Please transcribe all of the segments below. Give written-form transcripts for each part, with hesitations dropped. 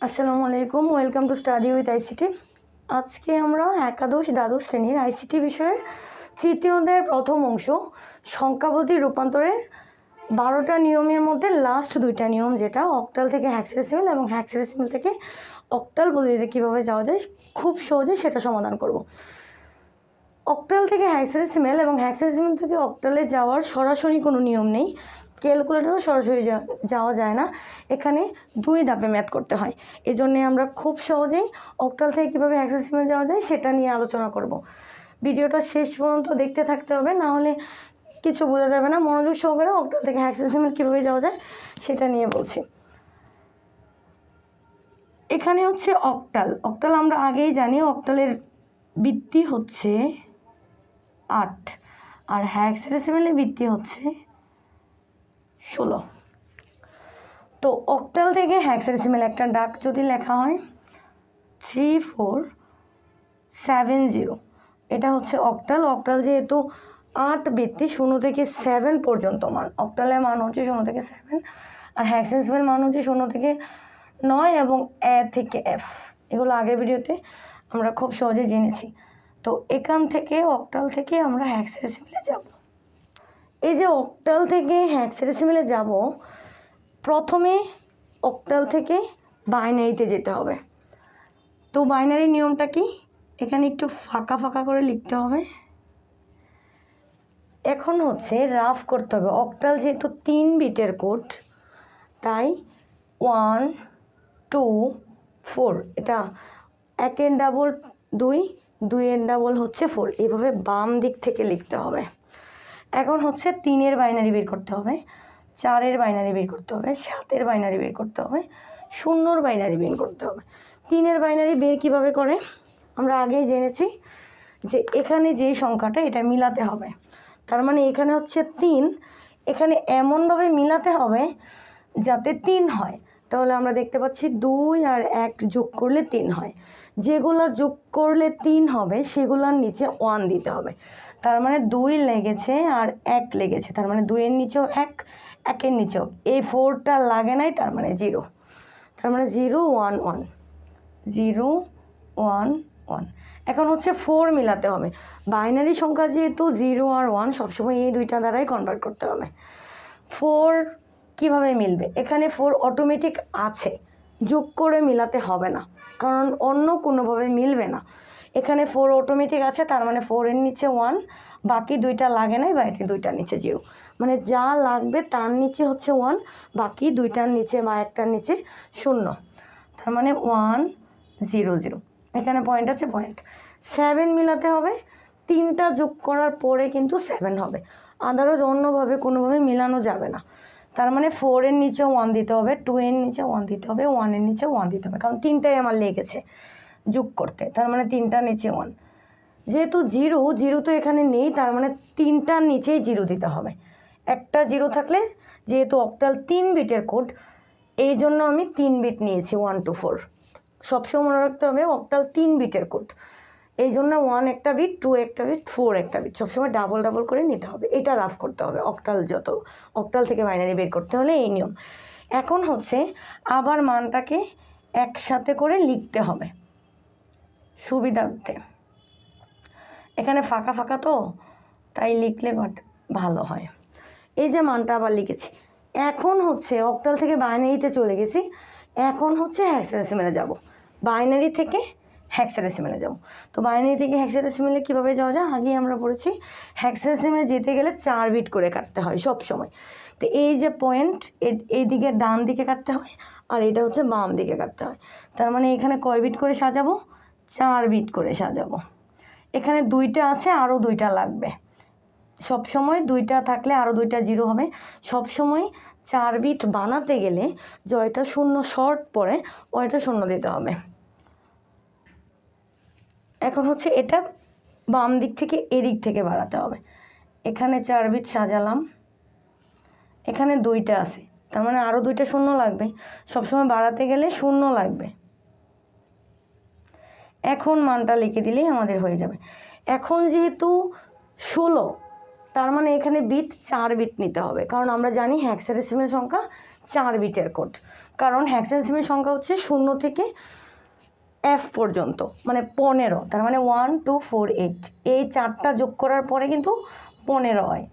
আসসালামু আলাইকুম, welcome to study with ICT. আজকে আমরা একাদশ দ্বাদশ শ্রেণীর আইসিটি বিষয়ের তৃতীয় অধ্যায়ের প্রথম অংশ সংখ্যাপতির রূপান্তরের 12টা নিয়মের মধ্যে লাস্ট 2টা নিয়ম, যেটা অক্টাল থেকে হেক্সাডেসিমাল এবং হেক্সাডেসিমাল থেকে অক্টাল পদ্ধতিতে কীভাবে যাওয়া যায় খুব সহজে সেটা সমাধান করব। অক্টাল থেকে হেক্সাডেসিমাল এবং হেক্সাডেসিমাল থেকে অক্টালে যাওয়ার সরাসরি কোনো নিয়ম নেই, ক্যালকুলেটরও সরাসরি যাওয়া যায় না, এখানে 2 ধাপে ম্যাথ করতে হয়। এজন্যে আমরা খুব সহজেই অক্টাল থেকে কীভাবে হেক্সাডেসিমাল যাওয়া যায় সেটা নিয়ে আলোচনা করব। ভিডিওটা শেষ পর্যন্ত দেখতে থাকতে হবে, না হলে কিছু বোঝা যাবে না। মনোযোগ সহকারে অক্টাল থেকে হেক্সাডেসিমাল কীভাবে যাওয়া যায় সেটা নিয়ে বলছি। এখানে হচ্ছে অক্টাল আমরা আগেই জানি, অক্টালের বৃত্তি হচ্ছে 8 আর হেক্সাডেসিমালের বৃত্তি হচ্ছে 16। তো অক্টাল থেকে হেক্সাডেসিমাল একটা ডাক যদি লেখা হয় 3470, এটা হচ্ছে অক্টাল যেহেতু 8 বৃত্তি 0 থেকে 7 পর্যন্ত মান, অক্টালের মান হচ্ছে 0 থেকে 7 আর হেক্সাডেসিমাল মান হচ্ছে 0 থেকে 9 এবং এ থেকে এফ। এগুলো আগের ভিডিওতে আমরা খুব সহজে জেনেছি। তো এখান থেকে অক্টাল থেকে আমরা হেক্সাডেসিমালে যাব। এই যে অক্টাল থেকে হেক্সাডেসিমালে যাব, প্রথমে অক্টাল থেকে বাইনারিতে যেতে হবে। তো বাইনারি নিয়মটা কি, এখানে একটু ফাঁকা ফাঁকা করে লিখতে হবে। এখন হচ্ছে রাফ করতে হবে। অক্টাল যেহেতু 3 বিটের কোড, তাই 1 2 4, এটা 1 এর ডাবল 2, 2 এর ডাবল হচ্ছে 4, এভাবে বাম দিক থেকে লিখতে হবে। এখন হচ্ছে 3 এর বাইনারি বের করতে হবে, 4 এর বাইনারি বের করতে হবে, 7 এর বাইনারি বের করতে হবে, 0 বাইনারি বের করতে হবে। 3 এর বাইনারি বের কীভাবে করে আমরা আগেই জেনেছি, যে এখানে যেই সংখ্যাটা এটা মিলাতে হবে। তার মানে এখানে হচ্ছে 3, এখানে এমনভাবে মিলাতে হবে যাতে 3 হয়। তাহলে আমরা দেখতে পাচ্ছি 2 আর 1 যোগ করলে 3 হয়। যেগুলো যোগ করলে 3 হবে সেগুলোর নিচে 1 দিতে হবে। তার মানে 2 লেগেছে আর 1 লেগেছে, তার মানে 2 এর নিচেও 1, 1 এর নিচেও, এই 4টা লাগে নাই, তার মানে 0। তার মানে 0 1 1 0 1 1। এখন হচ্ছে 4 মিলাতে হবে। বাইনারি সংখ্যা যেহেতু 0 আর 1 সবসময় এই দুইটা দ্বারাই কনভার্ট করতে হবে। 4 কিভাবে মিলবে, এখানে 4 অটোমেটিক আছে, যোগ করে মিলাতে হবে না, কারণ অন্য কোনোভাবে মিলবে না। এখানে 4 অটোমেটিক আছে, তার মানে 4 এর নিচে 1, বাকি দুইটা লাগে নাই, বাকি দুইটার নিচে 0, মানে যা লাগবে তার নিচে হচ্ছে 1, বাকি দুইটার নিচে বা একটার নিচে 0, তার মানে 1 0 0। এখানে পয়েন্ট আছে, পয়েন্ট 7 মিলাতে হবে। 3টা যোগ করার পরে কিন্তু 7 হবে, আদারওয়াইজ অন্যভাবে কোনোভাবে মিলানো যাবে না। তার মানে 4 এর নিচে 1 দিতে হবে, 2 এর নিচে 1 দিতে হবে, 1 এর নিচে 1 দিতে হবে, কারণ 3টাই আমার লেগেছে যোগ করতে, তার মানে 3টার নিচে 1। যেহেতু 0 তো এখানে নেই, তার মানে 3টার নিচেই 0 দিতে হবে। একটা 0 থাকলে, যেহেতু অক্টাল 3 বিটের কোড, এই জন্য আমি 3 বিট নিয়েছি 1 to 4। সবসময় মনে রাখতে হবে অক্টাল 3 বিটের কোড, এই জন্য 1 একটা বিট, 2 একটা বিট, 4 একটা বিট, সবসময় ডাবল ডাবল করে নিতে হবে। এটা রাফ করতে হবে অক্টাল থেকে বাইনারি বের করতে হলে এই নিয়ম। এখন হচ্ছে আবার মানটাকে একসাথে করে লিখতে হবে সুবিধার্থে। এখানে ফাঁকা ফাঁকা তো, তাই লিখলে ভালো হয়। এই যে মানটা আবার লিখেছি। এখন হচ্ছে অক্টাল থেকে বাইনারিতে চলে গেছি, এখন হচ্ছে হেক্সাডেসিমালে যাব। বাইনারি থেকে হেক্সাডেসিমালে যাব। তো বাইনারি থেকে হেক্সাডেসিমালে কীভাবে যাওয়া যায় আগেই আমরা পড়েছি। হেক্সাডেসিমালে যেতে গেলে 4 বিট করে কাটতে হয় সব সময়। তো এই যে পয়েন্ট, এই দিকে ডান দিকে কাটতে হয় আর এটা হচ্ছে বাম দিকে কাটতে হয়। তার মানে এখানে কয় বিট করে সাজাবো, 4 বিট করে সাজাবো। এখানে 2টা আছে, আরও 2টা লাগবে। সবসময় 2টা থাকলে আরও 2টা 0 হবে। সবসময় 4 বিট বানাতে গেলে জয়টা 0 শর্ট পড়ে, ওইটা 0 দিতে হবে। এখন হচ্ছে এটা বাম দিক থেকে এদিক থেকে বাড়াতে হবে। এখানে 4 বিট সাজালাম, এখানে 2টা আছে, তার মানে আরও 2টা 0 লাগবে। সবসময় বাড়াতে গেলে 0 লাগবে। এখন মানটা লিখে দিলেই আমাদের হয়ে যাবে। এখন যেহেতু 16, তার মানে এখানে বিট 4 বিট নিতে হবে, কারণ আমরা জানি হেক্সাডেসিমেল সংখ্যা 4 বিটের কোড। কারণ হেক্সাডেসিমেল সংখ্যা হচ্ছে 0 থেকে F পর্যন্ত, মানে 15। তার মানে 1 2 4 8, এই 4টা যোগ করার পরে কিন্তু 15 হয়।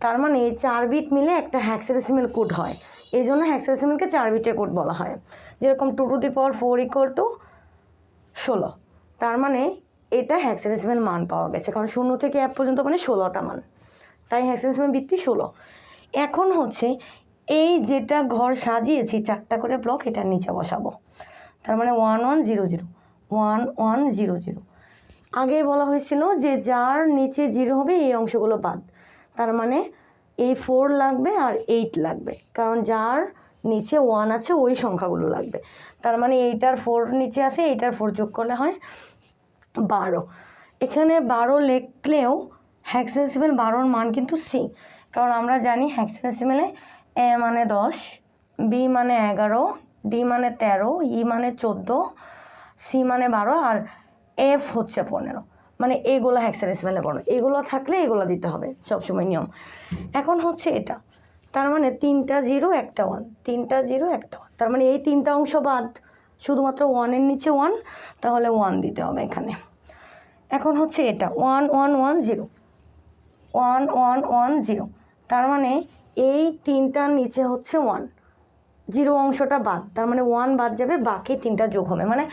তার মানে এই 4 বিট মিলে একটা হেক্সাডেসিমেল কোড হয়। এই জন্য হেক্সাডেসিমেলকে 4 বিটের কোড বলা হয়। যেরকম 2 টু দি পাওয়ার 4 = 16। তার মানে এটা হেক্সাডেসিমেল মান পাওয়া গেছে, কারণ 0 থেকে F পর্যন্ত মানে 16টা মান, তাই হেক্সাডেসিমেল বিটটি 16। এখন হচ্ছে এই যেটা ঘর সাজিয়েছি 4টা করে ব্লক, এটার নিচে বসাবো। তার মানে 1 1 0 0 1 1 0 0। আগে বলা হয়েছিল যে যার নিচে 0 হবে এই অংশগুলো বাদ। তার মানে এই 4 লাগবে আর 8 লাগবে, কারণ যার নিচে 1 আছে ওই সংখ্যাগুলো লাগবে। তার মানে এইটার 4 নিচে আছে, এইটার 4 যোগ করলে হয় 12। এখানে 12 লিখলেও হেক্সাডেসিমেল 12-র মান কিন্তু সি, কারণ আমরা জানি হেক্সাডেসিমেলে এ মানে 10, বি মানে 11, ডি মানে 13, ই মানে 14, সি মানে 12 আর এফ হচ্ছে 15। মানে এগুলো হেক্সাডেসিমেলে বড়, এগুলো থাকলে এগুলো দিতে হবে সবসময় নিয়ম। এখন হচ্ছে এটা, তার মানে 3টা 0 একটা 1, 3টা 0 একটা 1। তার মানে এই 3টা অংশ বাদ, শুধুমাত্র 1-এর নিচে 1, তাহলে 1 দিতে হবে এখানে। এখন হচ্ছে এটা 1 1 1 0 1 1 1 0। তার মানে এই 3টার নিচে হচ্ছে 1, 0 অংশটা বাদ, তার মানে 1 বাদ যাবে, বাকি 3টা যোগ হবে। মানে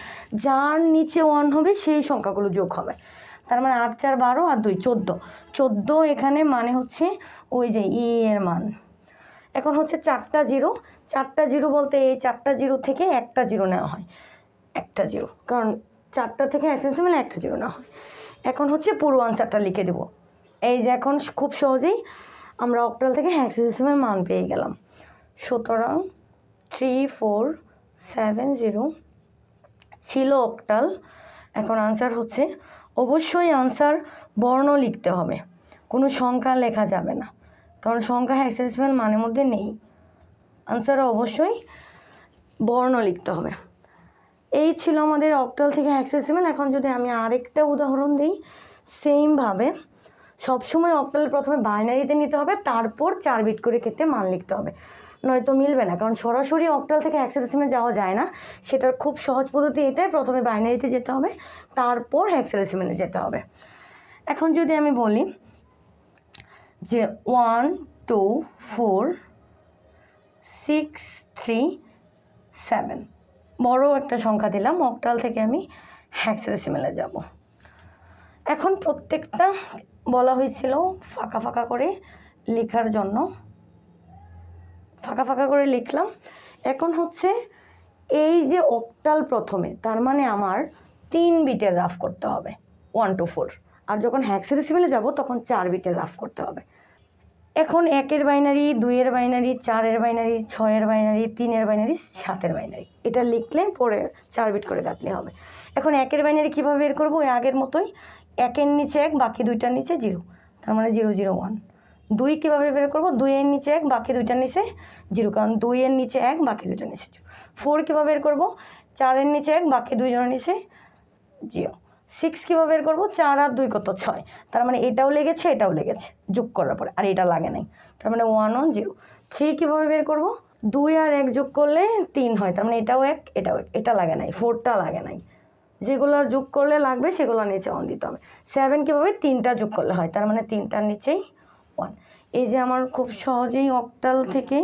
যার নিচে 1 হবে সেই সংখ্যাগুলো যোগ হবে। তার মানে 8 4 12 আর 2 14। 14 এখানে মানে হচ্ছে ওই যে ই এর মান। এখন হচ্ছে 4টা 0, 4টা 0 বলতে এই 4টা 0 থেকে একটা 0 নেওয়া হয়, একটা 0, কারণ 4টা থেকে হেক্সাডেসিমেলে একটা 0 নেওয়া হয়। এখন হচ্ছে পুরো আনসারটা লিখে দেব। এই যে এখন খুব সহজেই আমরা অক্টাল থেকে হেক্সাডেসিমেল মান পেয়ে গেলাম। সুতরাং 3 4 7 0 ছিল অক্টাল। এখন আনসার হচ্ছে, অবশ্যই আনসার বর্ণ লিখতে হবে, কোনো সংখ্যা লেখা যাবে না, কারণ সংখ্যা হেক্সাডেসিমেল মানের মধ্যে নেই। আনসারে অবশ্যই বর্ণ লিখতে হবে। এই ছিল আমাদের অক্টাল থেকে হেক্সাডেসিমেল। এখন যদি আমি আরেকটা উদাহরণ দিই, সেমভাবে সবসময় অক্টাল প্রথমে বাইনারিতে নিতে হবে, তারপর 4 বিট করে ক্ষেত্রে মান লিখতে হবে, নয়তো মিলবে না। কারণ সরাসরি অক্টাল থেকে হেক্সাডেসিমেল যাওয়া যায় না, সেটার খুব সহজ পদ্ধতি এটাই, প্রথমে বাইনারিতে যেতে হবে, তারপর হেক্সাডেসিমেলে যেতে হবে। এখন যদি আমি বলি যে 1 2 4 6 3 7, বড় একটা সংখ্যা দিলাম, অক্টাল থেকে আমি হেক্সাডেসিমেলে যাব। এখন প্রত্যেকটা বলা হয়েছিল ফাঁকা ফাঁকা করে লেখার জন্য, ফাঁকা ফাঁকা করে লিখলাম। এখন হচ্ছে এই যে অক্টাল প্রথমে, তার মানে আমার 3 বিটের রাফ করতে হবে 1 2 4, আর যখন হেক্সাডেসিমেলে যাব তখন 4 বিটের রাফ করতে হবে। এখন 1-এর বাইনারি, 2-এর বাইনারি, 4-এর বাইনারি, 6-এর বাইনারি, 3-এর বাইনারি, 7-এর বাইনারি, এটা লিখলে পরে 4 বিট করে কাটলে হবে। এখন 1-এর বাইনারি কীভাবে বের করবো? ওই আগের মতোই, 1-এর নিচে 1, বাকি 2টার নিচে 0, তার মানে 0 0 1। 2 কীভাবে বের করবো? 2-এর নিচে 1, বাকি 2টার নিচে 0, কারণ 2-এর নিচে 1, বাকি 2টার নিচে 0। 4 কীভাবে বের করবো? 4-এর নিচে 1, বাকি 2 জনের নিচে 0। 6 কীভাবে বের করবো? 4 আর 2 কত? 6, তার মানে এটাও লেগেছে এটাও লেগেছে যোগ করার পরে, আর এটা লাগে নাই, তার মানে 1 1 0। 3 কীভাবে বের করবো? 2 আর 1 যোগ করলে 3 হয়, তার মানে এটাও 1 এটাও 1, এটা লাগে নাই, 4টা লাগে নাই, যেগুলো যোগ করলে লাগবে সেগুলো নিচে 1 দিতে হবে। 7 কীভাবে? 3টা যোগ করলে হয়, তার মানে 3টার নিচেই 1। এই যে আমার খুব সহজেই অক্টাল থেকে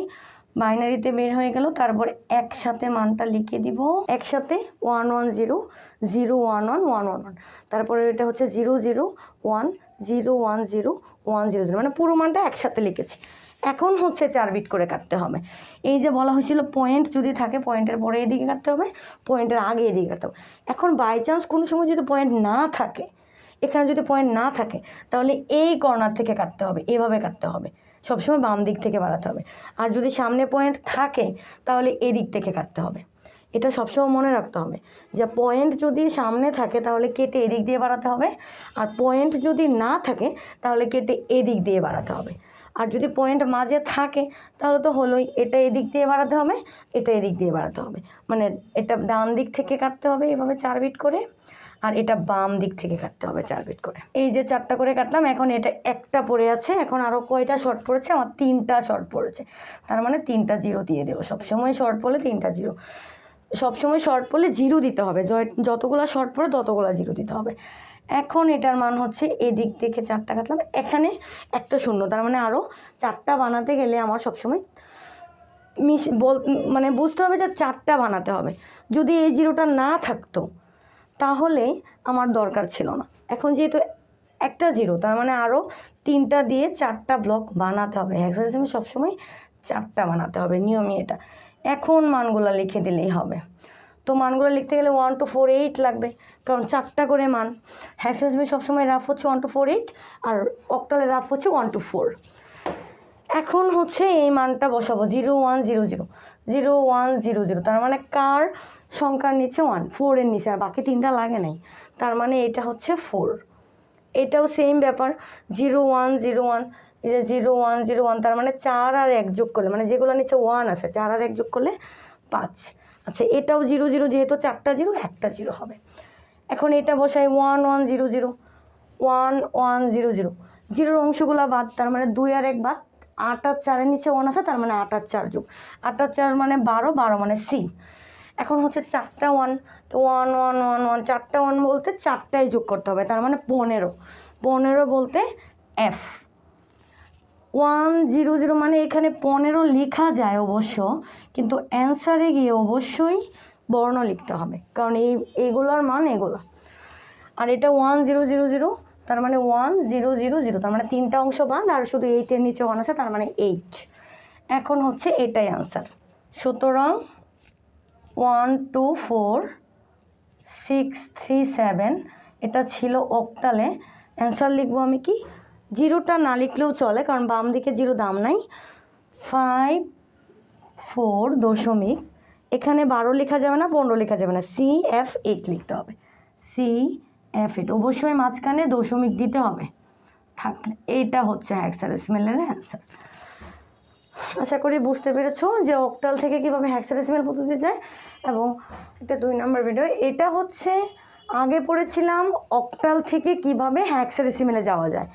বাইনারিতে বের হয়ে গেল। তারপর একসাথে মানটা লিখে দিব, একসাথে 1 1 0 0 1 1 1 1 1, তারপরে এটা হচ্ছে 0 0 1 0 1 0 1 0 0, মানে পুরো মানটা একসাথে লিখেছি। এখন হচ্ছে 4 বিট করে কাটতে হবে। এই যে বলা হয়েছিল পয়েন্ট যদি থাকে পয়েন্টের পরে এদিকে কাটতে হবে, পয়েন্টের আগে এদিকে কাটতে হবে। এখন বাই চান্স কোনো সময় যদি পয়েন্ট না থাকে, এখানে যদি পয়েন্ট না থাকে, তাহলে এই কর্নার থেকে কাটতে হবে, এভাবে কাটতে হবে, সবসময় বাম দিক থেকে বাড়াতে হবে। আর যদি সামনে পয়েন্ট থাকে তাহলে এদিক থেকে কাটতে হবে। এটা সবসময় মনে রাখতে হবে যে পয়েন্ট যদি সামনে থাকে তাহলে কেটে এদিক দিয়ে বাড়াতে হবে, আর পয়েন্ট যদি না থাকে তাহলে কেটে এদিক দিয়ে বাড়াতে হবে। আর যদি পয়েন্ট মাঝে থাকে তাহলে তো হলোই, এটা এদিক দিয়ে বাড়াতে হবে, এটা এদিক দিয়ে বাড়াতে হবে, মানে এটা ডান দিক থেকে কাটতে হবে এভাবে 4 বিট করে। আর এটা বাম দিক থেকে কাটতে হবে 4 বিট করে। এই যে 4টা করে কাটলাম, এখন এটা একটা পড়ে আছে, এখন আরও কয়টা শর্ট পড়েছে? আমার 3টা শর্ট পড়েছে, তার মানে 3টা জিরো দিয়ে দেবো। সবসময় শর্ট পড়লে 3টা জিরো, সবসময় শর্ট পড়লে জিরো দিতে হবে, যতগুলো শর্ট পড়ে ততগুলো জিরো দিতে হবে। এখন এটার মান হচ্ছে এদিক থেকে 4টা কাটলাম, এখানে একটা শূন্য, তার মানে আরও 4টা বানাতে গেলে আমার সবসময় মানে বুঝতে হবে যে 4টা বানাতে হবে। যদি এই জিরোটা না থাকতো তাহলে আমার দরকার ছিল না। এখন যেহেতু একটা জিরো, তার মানে আরও 3টা দিয়ে 4টা ব্লক বানাতে হবে। হেক্সাডেসিমালে সবসময় 4টা বানাতে হবে, নিয়মই এটা। এখন মানগুলো লিখে দিলেই হবে। তো মানগুলো লিখতে গেলে 1 2 4 8 লাগবে, কারণ 4টা করে মান। হেক্সাডেসিমালে সবসময় রাফ হচ্ছে 1 2 4 8, আর অক্টালের রাফ হচ্ছে 1 2 4। এখন হচ্ছে এই মানটা বসাবো 0 1 0 0 0 1 0 0, তার মানে কার সংখ্যার নিচে 1, 4 এর নিচে, আর বাকি 3টা লাগে নাই, তার মানে এটা হচ্ছে 4। এটাও সেম ব্যাপার, 0 1 0 1, এই যে 0 1 0 1, তার মানে 4 আর 1 যোগ করলে, মানে যেগুলো নিচে 1 আছে 4 আর 1 যোগ করলে 5। আচ্ছা, এটাও 0 0, যেহেতু 4টা জিরো, একটা জিরো হবে। এখন এটা বসাই 1 1 0 0 1 1 0 0, জিরোর অংশগুলো বাদ, তার মানে 2 আর 1 বাদ। 8 আর 4-এর নিচে 1 আছে, তার মানে 8 আর 4 যোগ, 8 আর 4 মানে 12, 12 মানে সি। এখন হচ্ছে 4টা 1, তো 1 1 1 1, 4টা 1 বলতে 4টাই যোগ করতে হবে, তার মানে 15, 15 বলতে এফ। 1 0 0 মানে এখানে 15 লেখা যায় অবশ্য, কিন্তু অ্যান্সারে গিয়ে অবশ্যই বর্ণ লিখতে হবে, কারণ এইগুলোর মান এগুলো। আর এটা 1 0 0 0, তার মানে 1 0 0 0, তার মানে 3টা অংশ বাদ, আর শুধু 8-এর নিচে 1 আছে, তার মানে 8। এখন হচ্ছে এটাই আনসার। সুতরাং 1 2 4 6 3 7 এটা ছিল অক্টালে। অ্যান্সার লিখবো আমি কি, জিরোটা না লিখলেও চলে, কারণ বাম দিকে জিরো দাম নাই। 5 4 দশমিক, এখানে 12 লেখা যাবে না, 15 লেখা যাবে না, CF 8 লিখতে হবে। CF 8 অবশ্যই মাঝখানে দশমিক দিতে হবে থাকলে। এইটা হচ্ছে হেক্সাডেসিমালের অ্যান্সার। আশা করি বুঝতে পেরেছো যে অক্টাল থেকে কীভাবে হেক্সাডেসিমাল পদ্ধতি যায়। এবং এটা 2 নম্বর ভিডিও। এটা হচ্ছে আগে পড়েছিলাম অক্টাল থেকে কিভাবে হেক্সাডেসিমালে যাওয়া যায়।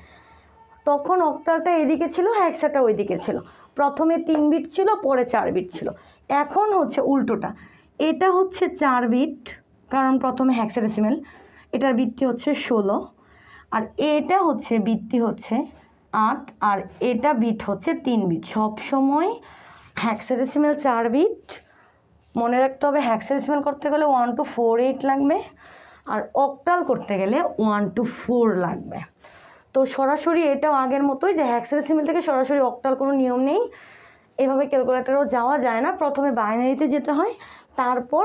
তখন অক্টালটা এদিকে ছিল, হেক্সাটা ওইদিকে ছিল। প্রথমে 3 বিট ছিল, পরে 4 বিট ছিল। এখন হচ্ছে উল্টোটা, এটা হচ্ছে 4 বিট, কারণ প্রথমে হেক্সাডেসিমাল, এটার বৃত্তি হচ্ছে 16, আর এটা হচ্ছে বৃত্তি হচ্ছে 8, আর এটা বিট হচ্ছে 3 বিট। সবসময় হেক্সাডেসিমাল 4 বিট, মনে রাখতে হবে হেক্সাডেসিমাল করতে গেলে 1 2 4 8 লাগবে, আর অক্টাল করতে গেলে 1 2 4 লাগবে। তো সরাসরি এটাও আগের মতোই, যে হেক্সাডেসিমাল থেকে সরাসরি অক্টাল কোনো নিয়ম নেই, এভাবে ক্যালকুলেটরেও যাওয়া যায় না। প্রথমে বাইনারিতে যেতে হয়, তারপর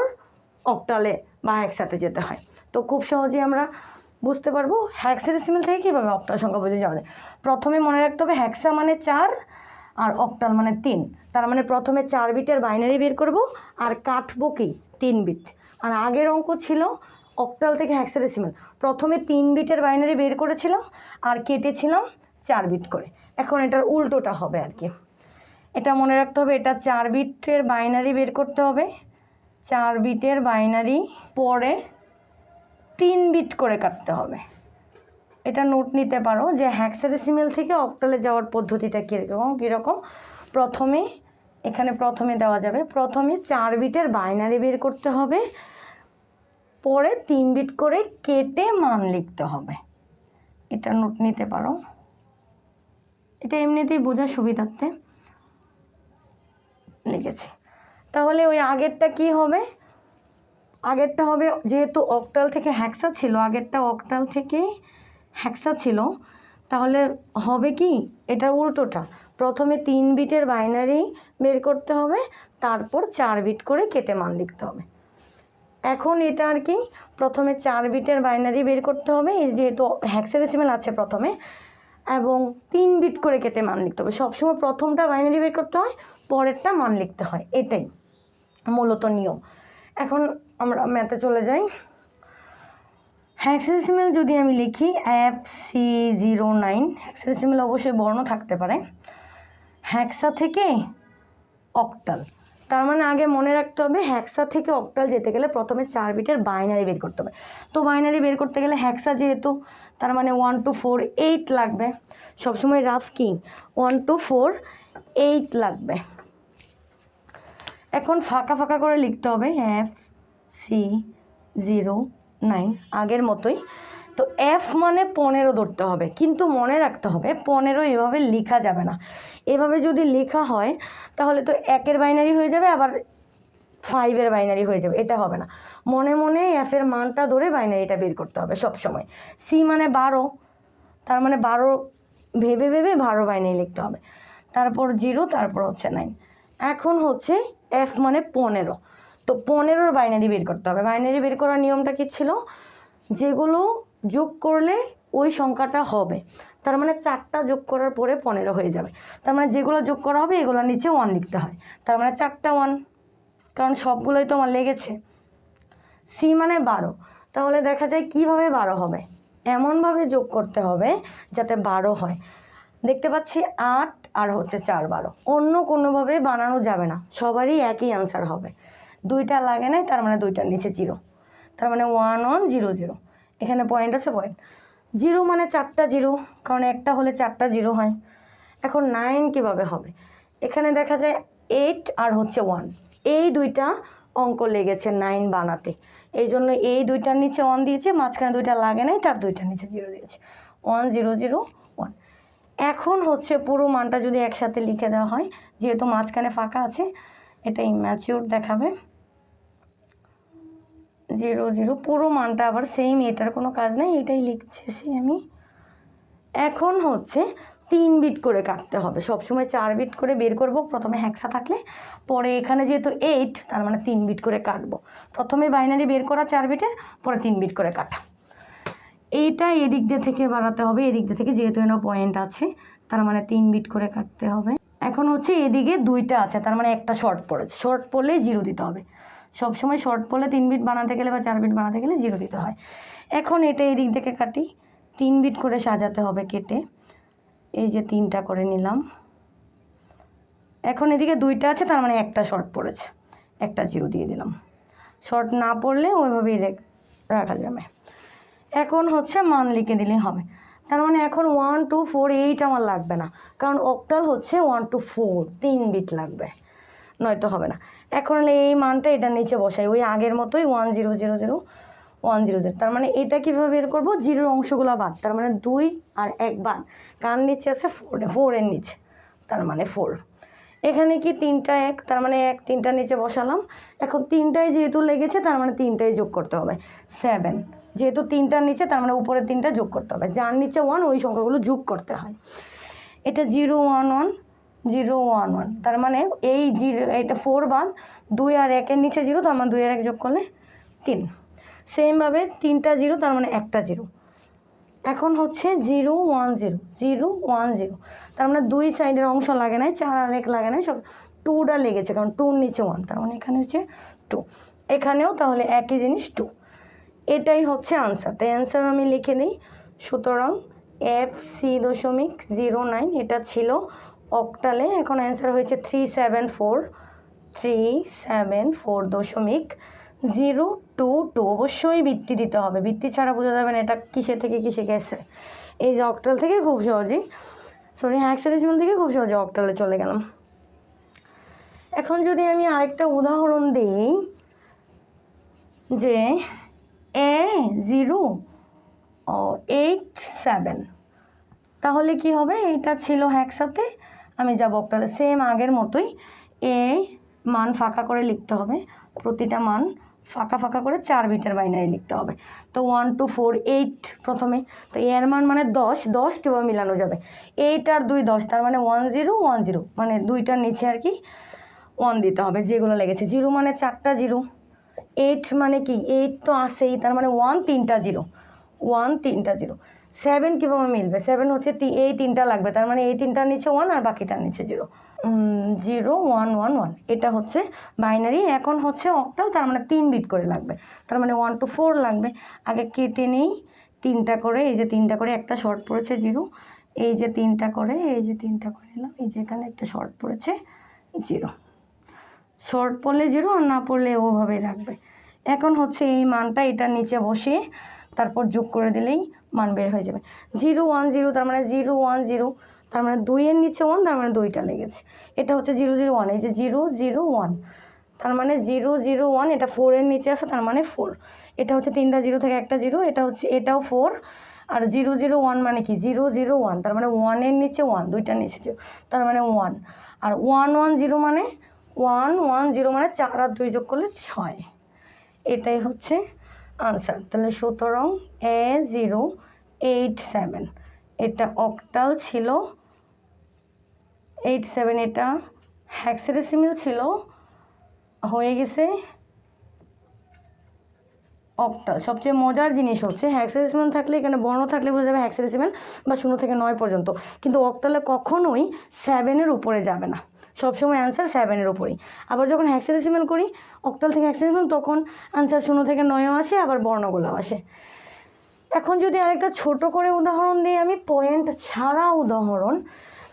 অক্টালে বা হেক্সাতে যেতে হয়। তো খুব সহজেই আমরা বুঝতে পারবো হেক্সাডেসিমাল থেকে কীভাবে অক্টাল সংখ্যা বুঝে যাওয়া যায়। প্রথমে মনে রাখতে হবে হেক্সা মানে 4 আর অক্টাল মানে 3, তার মানে প্রথমে 4 বিটের বাইনারি বের করব, আর কাটবো কি 3 বিট। আর আগের অঙ্ক ছিল অক্টাল থেকে হেক্সাডেসিমাল, প্রথমে 3 বিটের বাইনারি বের করেছিলাম আর কেটেছিলাম 4 বিট করে। এখন এটার উল্টোটা হবে আর কি, এটা মনে রাখতে হবে, এটা 4 বিটের বাইনারি বের করতে হবে, 4 বিটের বাইনারি, পরে 3 বিট করে কাটতে হবে। এটা নোট নিতে পারো যে হেক্সাডেসিমাল থেকে অক্টালে যাওয়ার পদ্ধতিটা কীরকম। প্রথমে এখানে প্রথমে দেওয়া যাবে, প্রথমে 4 বিটের বাইনারি বের করতে হবে, পরে 3 বিট করে কেটে মান লিখতে হবে। এটা নোট নিতে পারো, এটা এমনিতেই বোঝার সুবিধার্থে লিখেছি। তাহলে ওই আগেরটা কি হবে, আগেরটা হবে যেহেতু অক্টাল থেকে হেক্সা ছিল, আগেরটা অক্টাল থেকে হেক্সা ছিল, তাহলে হবে কি এটা উল্টোটা, প্রথমে 3 বিটের বাইনারি বের করতে হবে, তারপর 4 বিট করে কেটে মান লিখতে হবে। এখন এটা আর কি, প্রথমে 4 বিটের বাইনারি বের করতে হবে, এই যেহেতু হেক্সাডেসিমাল আছে প্রথমে, এবং 3 বিট করে কেটে মান লিখতে হবে। সবসময় প্রথমটা বাইনারি বের করতে হয়, পরেরটা মান লিখতে হয়, এটাই মূলত নিয়ম। এখন আমরা ম্যাথে চলে যাই। হেক্সাডেসিমাল যদি আমি লিখি FC09, হেক্সাডেসিমাল অবশ্যই বর্ণ থাকতে পারে, হেক্সা থেকে অক্টাল, তার মানে আগে মনে রাখতে হবে হ্যাক্সা থেকে অক্টাল যেতে গেলে প্রথমে 4 বিটের বাইনারি বের করতে হবে। তো বাইনারি বের করতে গেলে হ্যাক্সা যেহেতু, তার মানে 1 2 4 8 লাগবে। সবসময় রাফ কি 1 2 4 8 লাগবে। এখন ফাঁকা ফাঁকা করে লিখতে হবে FC09 আগের মতোই। তো F মানে 15 ধরতে হবে, কিন্তু মনে রাখতে হবে 15 এভাবে লেখা যাবে না। এভাবে যদি লেখা হয় তাহলে তো 1-এর বাইনারি হয়ে যাবে, আবার 5-এর বাইনারি হয়ে যাবে, এটা হবে না। মনে মনে F এর মানটা ধরে বাইনারিটা বের করতে হবে সব সময়। C মানে 12, তার মানে 12 ভেবে ভেবে 12 বাইনারি লিখতে হবে। তারপর 0, তারপর হচ্ছে 9। এখন হচ্ছে F মানে 15, তো 15-র বাইনারি বের করতে হবে। বাইনারি বের করার নিয়মটা কি ছিল, যেগুলো যোগ করলে ওই সংখ্যাটা হবে, তার মানে 4টা যোগ করার পরে 15 হয়ে যাবে। তার মানে যেগুলো যোগ করা হবে এগুলোর নিচে 1 লিখতে হয়, তার মানে 4টা 1, কারণ সবগুলোই তো আমার লেগেছে। C মানে 12, তাহলে দেখা যায় কিভাবে 12 হবে, এমনভাবে যোগ করতে হবে যাতে 12 হয়। দেখতে পাচ্ছি 8 আর হচ্ছে 4 12, অন্য কোনোভাবে বানানো যাবে না, সবারই একই আনসার হবে। 2টা লাগে নাই, তার মানে 2টার নিচে 0, তার মানে 1 1 0 0। এখানে পয়েন্ট আছে, পয়েন্ট। 0 মানে 4টা 0, কারণ একটা হলে 4টা 0 হয়। এখন 9 কিভাবে হবে, এখানে দেখা যায় 8 আর হচ্ছে 1, এই 2টা অঙ্ক লেগেছে 9 বানাতে, এই জন্য এই 2টার নিচে 1 দিয়েছে, মাঝখানে 2টা লাগে নাই, তার 2টার নিচে 0 দিয়েছে। 1 0 0 1। এখন হচ্ছে পুরো মানটা যদি একসাথে লিখে দেওয়া হয়, যেহেতু মাঝখানে ফাঁকা আছে এটা ইম্যাচিউর দেখাবে। 0 0 পুরো মানটা আবার সেম, এটার কোনো কাজ নেই, এটাই লিখছি আমি। এখন হচ্ছে 3 বিট করে কাটতে হবে, সবসময় 4 বিট করে বের করব প্রথমে হ্যাক্সা থাকলে, পরে এখানে যেহেতু 8 তার মানে 3 বিট করে কাটবো। প্রথমে বাইনারি বের করা 4 বিটের, পরে 3 বিট করে কাটা। এইটা এদিক দিয়ে থেকে বাড়াতে হবে, এদিক দিয়ে থেকে, যেহেতু এখানে পয়েন্ট আছে তার মানে 3 বিট করে কাটতে হবে। এখন হচ্ছে এদিকে 2টা আছে, তার মানে একটা শর্ট পড়েছে, শর্ট পড়লে 0 দিতে হবে। সবসময় শর্ট পড়লে 3 বিট বানাতে গেলে বা 4 বিট বানাতে গেলে 0 দিতে হয়। এখন এটা এদিক থেকে কাটি, 3 বিট করে সাজাতে হবে কেটে, এই যে 3টা করে নিলাম। এখন এদিকে 2টা আছে, তার মানে একটা শর্ট পড়েছে, একটা 0 দিয়ে দিলাম। শর্ট না পড়লে ওইভাবেই রাখা যাবে। এখন হচ্ছে মান লিখে দিলেই হবে, তার মানে এখন 1 2 4 8 আমার লাগবে না, কারণ অক্টাল হচ্ছে 1 2 4, 3 বিট লাগবে, নয়তো হবে না। এখন এই মানটা এটার নিচে বসাই, ওই আগের মতোই 1 0 0 0 1 0 0। তার মানে এটা কীভাবে বের করবো, 0 অংশগুলো বাদ, তার মানে 2 আর 1 বাদ, কার নিচে আছে 4 এর নিচে, তার মানে 4। এখানে কি 3টা 1, তার মানে 1 3টার নিচে বসালাম। এখন 3টায় যেহেতু লেগেছে তার মানে 3টায় যোগ করতে হবে 7, যেহেতু 3টার নিচে তার মানে উপরে 3টা যোগ করতে হবে, যার নিচে 1 ওই সংখ্যাগুলো যোগ করতে হয়। এটা 0 1 1 0 1 1, তার মানে এই 0, এটা 4 বাদ, 2 আর 1-এর নিচে 0, তার মানে 2 আর 1 যোগ করলে 3। সেমভাবে 3টা 0, তার মানে একটা 0। এখন হচ্ছে 0 1 0 0 1 0, তার মানে 2 সাইডের অংশ লাগে নাই, 4 আর 1 লাগে নাই, সব 2টা লেগেছে, কারণ 2-র নিচে 1, তার মানে এখানে হচ্ছে 2, এখানেও তাহলে একই জিনিস 2। এটাই হচ্ছে আনসার, তাই অ্যান্সার আমি লিখে নিই। সুতরাং FC.09 এটা ছিল অক্টালে। এখন অ্যান্সার হয়েছে 374.022। অবশ্যই বৃত্তি দিতে হবে, বৃত্তি ছাড়া বোঝা যাবে না এটা কিসে থেকে কিসে গেছে। এই যে অক্টাল থেকে খুব সহজেই, হেক্সাডেসিমাল থেকে খুব সহজে অক্টালে চলে গেলাম। এখন যদি আমি আরেকটা উদাহরণ দিই, যে A087, তাহলে কি হবে, এটা ছিল হ্যাক্সাতে, আমি যাব অক্টালে, সেম আগের মতোই। এ মান ফাঁকা করে লিখতে হবে, প্রতিটা মান ফাঁকা ফাঁকা করে 4 বিটের বাইনারি লিখতে হবে। তো 1 2 4 8 প্রথমে, তো এর মান মানে 10, 10 কীভাবে মিলানো যাবে, 8 আর 2 10, তার মানে 1 0 1 0, মানে 2টার নিচে আর কি 1 দিতে হবে যেগুলো লেগেছে। 0 মানে 4টা 0, 8 মানে কি 8 তো আসেই, তার মানে 1 3টা 0, 1 3টা 0। 7 কীভাবে মিলবে, 7 হচ্ছে এই 3টা লাগবে, তার মানে এই 3টার নিচে 1 আর বাকিটার নিচে 0, 0 1 1 1, এটা হচ্ছে বাইনারি। এখন হচ্ছে অক্টাল, তার মানে 3 বিট করে লাগবে, তার মানে 1 2 4 লাগবে। আগে কেটে নেই 3টা করে, এই যে 3টা করে, একটা শর্ট পড়েছে 0, এই যে 3টা করে, এই যে 3টা করে নিলাম, এই যে এখানে একটা শর্ট পড়েছে 0। শর্ট পড়লে 0 আর না পড়লে ওভাবেই রাখবে। এখন হচ্ছে এই মানটা এটার নিচে বসিয়ে তারপর যোগ করে দিলেই মান বের হয়ে যাবে। 0 1 0 তার মানে 0 1 0, তার মানে 2 এর নিচে 1, তার মানে 2টা লেগেছে। এটা হচ্ছে 0 0 1, এই যে 0 0 1, তার মানে 0 0 1, এটা 4 এর নিচে আছে, তার মানে 4। এটা হচ্ছে 3টা 0 থেকে একটা 0, এটা হচ্ছে এটাও 4, আর 0 0 1 মানে কি 0 0 1, তার মানে 1 এর নিচে 1, 2টার নিচে 0, তার মানে 1। আর 1 1 0 মানে 1 1 0 মানে 4 আর 2 যোগ করলে 6। এটাই হচ্ছে আনসার। তাহলে সুতরাং A087 এটা অক্টাল ছিল, 87 এটা হেক্সাডেসিমাল ছিল, হয়ে গেছে অক্টাল। সবচেয়ে মজার জিনিস হচ্ছে হেক্সাডেসিমাল থাকলে এখানে বর্ণ থাকলে বোঝা যাবে হেক্সাডেসিমাল বা 0 থেকে 9 পর্যন্ত, কিন্তু অক্টালে কখনোই 7-এর উপরে যাবে না, সবসময় অ্যান্সার 7-এর উপরেই। আবার যখন হেক্সাডেসিমাল করি অক্টাল থেকে হেক্সাডেসিমাল, তখন অ্যান্সার 0 থেকে 9ও আসে, আবার বর্ণগুলো আসে। এখন যদি আরেকটা ছোট করে উদাহরণ দিই, আমি পয়েন্ট ছাড়া উদাহরণ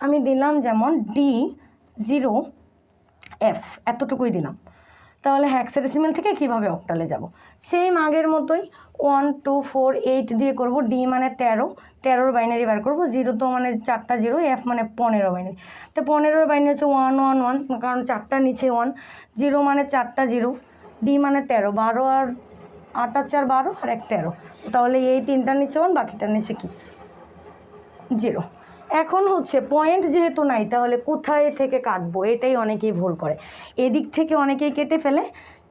আমি দিলাম, যেমন D0F এতটুকুই দিলাম। তাহলে হেক্সাডেসিমাল থেকে কিভাবে অক্টালে যাব? সেম আগের মতোই 1 2 4 8 দিয়ে করব। ডি মানে 13, 13-র বাইনারি বার করব। 0 তো মানে 4টা 0, এফ মানে 15 বাইনারি, তো 15-র বাইনারি হচ্ছে 1 1 1, কারণ 4টার নিচে 1। 0 মানে 4টা 0, ডি মানে 13, 12 আর 8 আর 4 12 আর 1 13, তাহলে এই 3টার নিচে 1, বাকিটার নিচে কি 0। এখন হচ্ছে পয়েন্ট যেহেতু নাই, তাহলে কোথায় থেকে কাটবো, এটাই অনেকেই ভুল করে। এদিক থেকে অনেকেই কেটে ফেলে,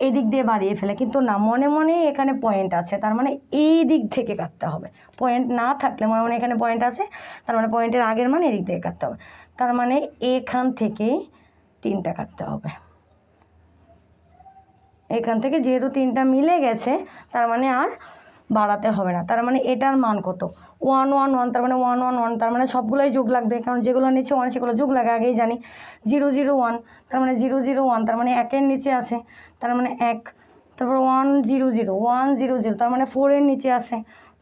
এদিক দিয়ে বাড়িয়ে ফেলে, কিন্তু না, মনে মনে এখানে পয়েন্ট আছে, তার মানে এই দিক থেকে কাটতে হবে। পয়েন্ট না থাকলে মনে মনে এখানে পয়েন্ট আছে, তার মানে পয়েন্টের আগের মানে এদিক থেকে কাটতে হবে, তার মানে এখান থেকে 3টা কাটতে হবে। এখান থেকে যেহেতু 3টা মিলে গেছে, তার মানে আর বাড়াতে হবে না। তার মানে এটার মান কত 1 1 1, তার মানে 1 1 1, তার মানে সবগুলোই যোগ লাগবে, কারণ যেগুলো নিচে 1 সেগুলো যোগ লাগে, আগেই জানি। 0 0 1, তার মানে 0 0 1, তার মানে 1-এর নিচে আছে, তার মানে 1। তারপর 1 0 0 1 0 0, তার মানে 4-এর নিচে আছে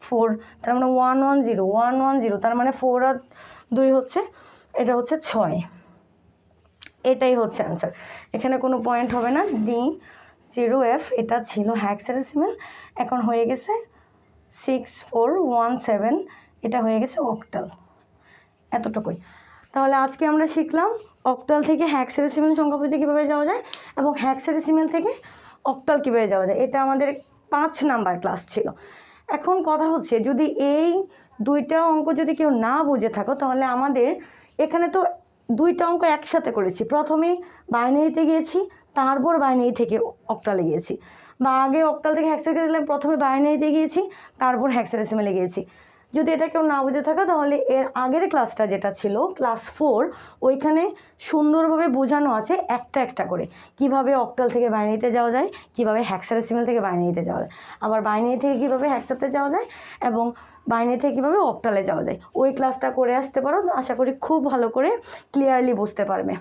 4, তার মানে 1 1 0 1 1 0, তার মানে 4 আর 2 হচ্ছে, এটা হচ্ছে 6। এটাই হচ্ছে অ্যান্সার, এখানে কোনো পয়েন্ট হবে না। D0F এটা ছিল হেক্সাডেসিমাল, এখন হয়ে গেছে 6417, এটা হয়ে গেছে অক্টাল। এতটুকুই। তাহলে আজকে আমরা শিখলাম অক্টাল থেকে হেক্সাডেসিমাল সংখ্যা পদ্ধতি কীভাবে যাওয়া যায় এবং হেক্সাডেসিমাল থেকে অক্টাল কীভাবে যাওয়া যায়। এটা আমাদের 5 নাম্বার ক্লাস ছিল। এখন কথা হচ্ছে, যদি এই 2টা অঙ্ক যদি কেউ না বুঝে থাকো, তাহলে আমাদের এখানে তো 2টা অঙ্ক একসাথে করেছি, প্রথমে বাইনারিতে গিয়েছি, তারপর বাইনারি থেকে অক্টালে গিয়েছি, বা আগে অক্টাল থেকে হেক্সাডেসিমালে প্রথমে বাইনারিতে গিয়েছি, তারপর হেক্সাডেসিমালে গিয়েছি। যদি এটা কেউ না বুঝে থাকে, তাহলে এর আগের ক্লাসটা যেটা ছিল ক্লাস 4, ওইখানে সুন্দরভাবে বোঝানো আছে একটা একটা করে, কিভাবে অক্টাল থেকে বাইনারিতে যাওয়া যায়, কিভাবে হেক্সাডেসিমাল থেকে বাইনারিতে যাওয়া যায়, আবার বাইনারি থেকে কিভাবে হেক্সাতে যাওয়া যায়, এবং বাইনারি থেকে কীভাবে অক্টালে যাওয়া যায়। ওই ক্লাসটা করে আসতে পারো, আশা করি খুব ভালো করে ক্লিয়ারলি বুঝতে পারবে।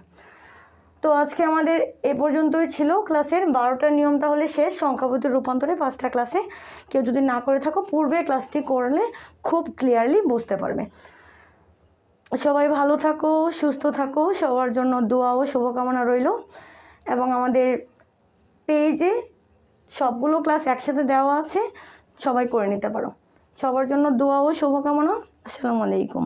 তো আজকে আমাদের এ পর্যন্তই ছিল ক্লাসের 12টার নিয়ম তাহলে শেষ, সংখ্যাপদ্ধতির রূপান্তরে 5টা ক্লাসে। কেউ যদি না করে থাকো, পূর্বের ক্লাসটি করলে খুব ক্লিয়ারলি বুঝতে পারবে। সবাই ভালো থাকো, সুস্থ থাকো, সবার জন্য দোয়া ও শুভকামনা রইল। এবং আমাদের পেজে সবগুলো ক্লাস একসাথে দেওয়া আছে, সবাই করে নিতে পারো। সবার জন্য দোয়া ও শুভকামনা। আসসালামু আলাইকুম।